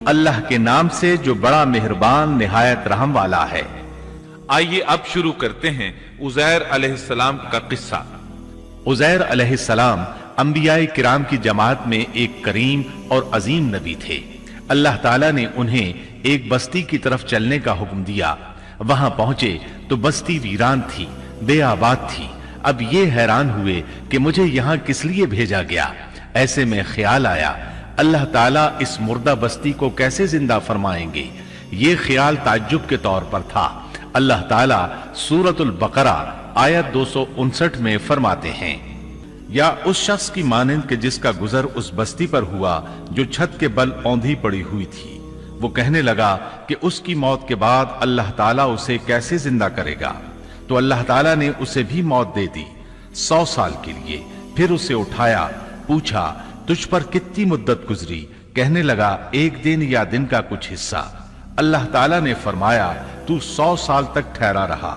اللہ کے नाम से जो बड़ा मेहरबान निहायत रहम वाला है। आइए अब शुरू करते हैं उज़ैर अलैहिस्सलाम का किस्सा। उज़ैर अलैहिस्सलाम अंबियाए किराम की जमात में एक करीम और अजीम नबी थे। अल्लाह ताला ने उन्हें एक बस्ती की तरफ चलने का हुक्म दिया। वहां पहुंचे तो बस्ती वीरान थी, बेआबाद थी। अब ये हैरान हुए कि मुझे यहां किस लिए भेजा गया। ऐसे में ख्याल आया अल्लाह ताला इस मुर्दा बस्ती को कैसे जिंदा फरमाएंगे। ये ख्याल ताज्जुब के तौर पर था। अल्लाह ताला सूरतुल बकरा आयत 259 में फरमाते हैं, या उस शख्स की मानंद के जिसका गुजर उस बस्ती पर हुआ जो छत के बल औंधी पड़ी हुई थी। वो कहने लगा कि उसकी मौत के बाद अल्लाह ताला उसे कैसे जिंदा करेगा। तो अल्लाह ताला ने उसे भी मौत दे दी 100 साल के लिए। फिर उसे उठाया, पूछा तुझ पर कितनी मुद्दत गुजरी। कहने लगा एक दिन या दिन का कुछ हिस्सा। अल्लाह ताला ने फरमाया तू 100 साल तक ठहरा रहा।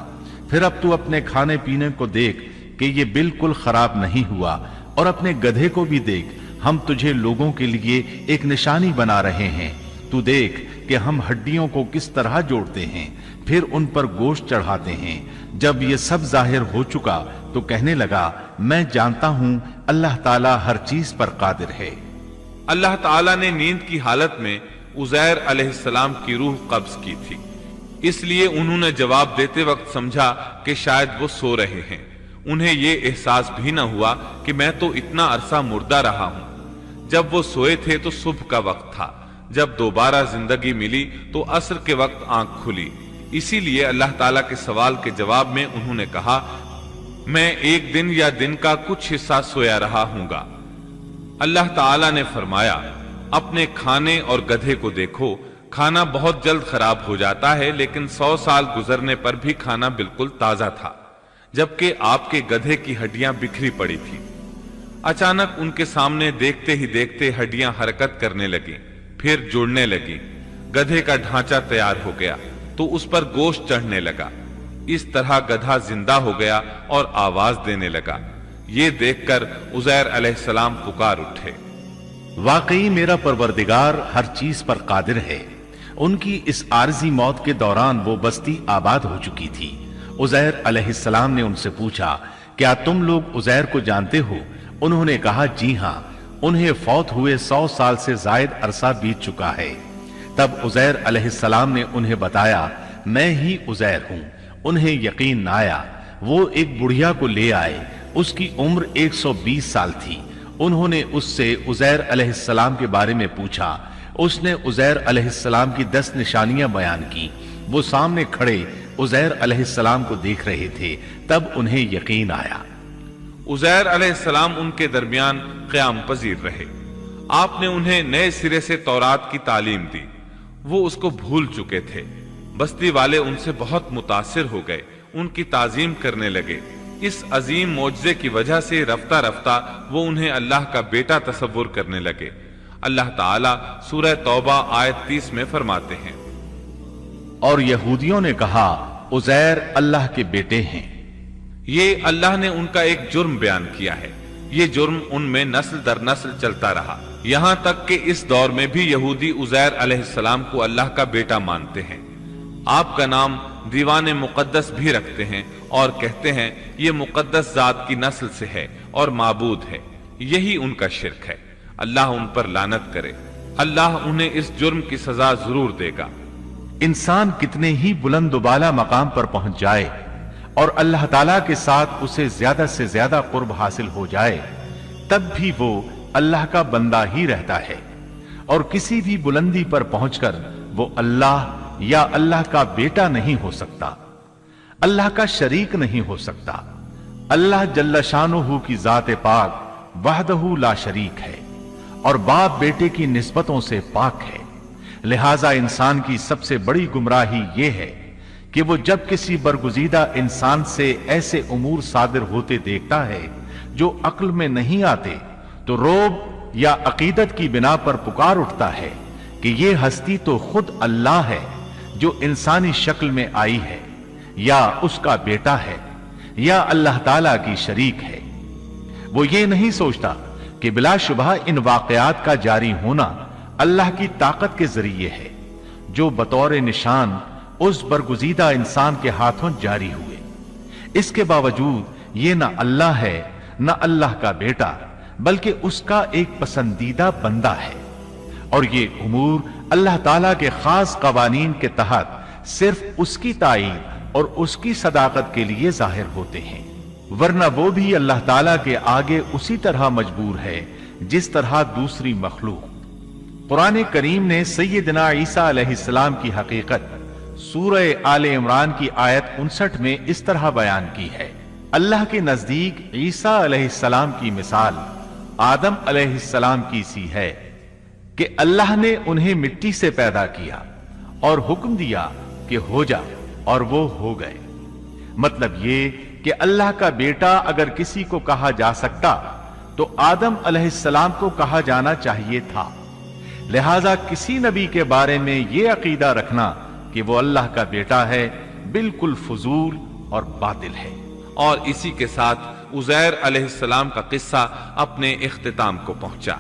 फिर अब तू अपने खाने पीने को देख कि ये बिल्कुल खराब नहीं हुआ, और अपने गधे को भी देख, हम तुझे लोगों के लिए एक निशानी बना रहे हैं। तू देख कि हम हड्डियों को किस तरह जोड़ते हैं, फिर उन पर गोश्त चढ़ाते हैं। जब ये सब जाहिर हो चुका तो कहने लगा मैं जानता हूं अल्लाह ताला हर चीज पर कादिर है। अल्लाह ताला ने नींद की हालत में उज़ैर अलैहिस्सलाम की रूह कब्ज की थी। इसलिए उन्होंने जवाब देते वक्त समझा कि शायद वो सो रहे हैं। उन्हें ये एहसास भी न हुआ कि मैं तो इतना अरसा मुर्दा रहा हूं। जब वो सोए थे तो सुबह का वक्त था। जब दोबारा जिंदगी मिली तो असर के वक्त आंख खुली। इसीलिए अल्लाह ताला के सवाल के जवाब में उन्होंने कहा मैं एक दिन या दिन का कुछ हिस्सा सोया रहा हूंगा। अल्लाह ताला ने फरमाया अपने खाने और गधे को देखो, खाना बहुत जल्द खराब हो जाता है, लेकिन 100 साल गुजरने पर भी खाना बिल्कुल ताजा था, जबकि आपके गधे की हड्डियां बिखरी पड़ी थी। अचानक उनके सामने देखते ही देखते हड्डियां हरकत करने लगी, फिर जुड़ने लगी। गधे का ढांचा तैयार हो गया तो उस पर गोश्त चढ़ने लगा। इस तरह गधा जिंदा हो गया और आवाज देने लगा। ये देखकर उज़ैर अलैहिस्सलाम पुकार उठे, वाकई मेरा परवरदिगार हर चीज पर कादिर है। उनकी इस आरजी मौत के दौरान वो बस्ती आबाद हो चुकी थी। उज़ैर अलैहिस्सलाम ने उनसे पूछा क्या तुम लोग उज़ैर को जानते हो। उन्होंने कहा जी हां, उन्हें फौत हुए 100 साल से जायद अरसा बीत चुका है। तब उज़ैर अलैहिस्सलाम ने उन्हें बताया मैं ही उज़ैर हूं। उन्हें यकीन न आया। वो एक बुढ़िया को ले आए, उसकी उम्र 120 साल थी। उन्होंने उससे उज़ैर अलैहिस्सलाम के बारे में पूछा। उसने उज़ैर अलैहिस्सलाम की 10 निशानियां बयान की। वो सामने खड़े उज़ैर अलैहिस्सलाम को देख रहे थे। तब उन्हें यकीन आया। उज़ैर अलैहिस्सलाम उनके दरमियान क़याम पजीर रहे। आपने उन्हें नए सिरे से तौरात की तालीम दी। वो उसको भूल चुके थे। बस्ती वाले उनसे बहुत मुतासिर हो गए, उनकी ताजीम करने लगे। इस अजीम मोजज़े की वजह से रफ्ता रफ्ता वो उन्हें अल्लाह का बेटा तसव्वुर करने लगे। अल्लाह ताला सूरह तौबा आयत 30 में फरमाते हैं, और यहूदियों ने कहा उज़ैर अल्लाह के बेटे हैं। ये अल्लाह ने उनका एक जुर्म बयान किया है। ये जुर्म उनमें नस्ल दर नस्ल चलता रहा, यहां तक कि इस दौर में भी यहूदी उज़ैर अलैहिस्सलाम को अल्लाह का बेटा मानते हैं। आपका नाम दीवाने मुकद्दस भी रखते हैं और कहते हैं ये मुकद्दस जात की नस्ल से है और माबूद है। यही उनका शिर्क है। अल्लाह उन पर लानत करे। अल्लाह उन्हें इस जुर्म की सजा जरूर देगा। इंसान कितने ही बुलंदबाला मकाम पर पहुंच जाए और अल्लाह ताला के साथ उसे ज्यादा से ज्यादा कुर्ब हासिल हो जाए, तब भी वो अल्लाह का बंदा ही रहता है। और किसी भी बुलंदी पर पहुंचकर वो अल्लाह या अल्लाह का बेटा नहीं हो सकता, अल्लाह का शरीक नहीं हो सकता। अल्लाह जल्ल शानुहू की जात पाक वहदहू ला शरीक है और बाप बेटे की निस्बतों से पाक है। लिहाजा इंसान की सबसे बड़ी गुमराही यह है कि वो जब किसी बरगुजीदा इंसान से ऐसे उमूर सादिर होते देखता है जो अक्ल में नहीं आते, तो रोब या अकीदत की बिना पर पुकार उठता है कि ये हस्ती तो खुद अल्लाह है जो इंसानी शक्ल में आई है, या उसका बेटा है, या अल्लाह ताला की शरीक है। वो ये नहीं सोचता कि बिलाशुबह इन वाकयात का जारी होना अल्लाह की ताकत के जरिए है जो बतौर निशान उस बरगुजीदा इंसान के हाथों जारी हुए। इसके बावजूद ये न अल्लाह है न अल्लाह का बेटा, बल्कि उसका एक पसंदीदा बंदा है, और ये उमूर अल्लाह ताला के खास कवानीन के तहत सिर्फ उसकी ताईद और उसकी सदाकत के लिए जाहिर होते हैं, वरना वो भी अल्लाह ताला के आगे उसी तरह मजबूर है जिस तरह दूसरी मखलूक। कुरान करीम ने सैयदना ईसा अलैहिस्सलाम की हकीकत सूरह आले इमरान की आयत 59 में इस तरह बयान की है। अल्लाह के नजदीक ईसा अलैहिस्सलाम की मिसाल आदम अलैहिस्सलाम की सी है कि अल्लाह ने उन्हें मिट्टी से पैदा किया और हुक्म दिया कि हो जा, और वो हो गए। मतलब ये कि अल्लाह का बेटा अगर किसी को कहा जा सकता तो आदम अलैहिस्सलाम को कहा जाना चाहिए था। लिहाजा किसी नबी के बारे में यह अकीदा रखना कि वो अल्लाह का बेटा है बिल्कुल फजूल और बातिल है। और इसी के साथ उज़ैर अलैहिस्सलाम का किस्सा अपने इख्तिताम को पहुंचा।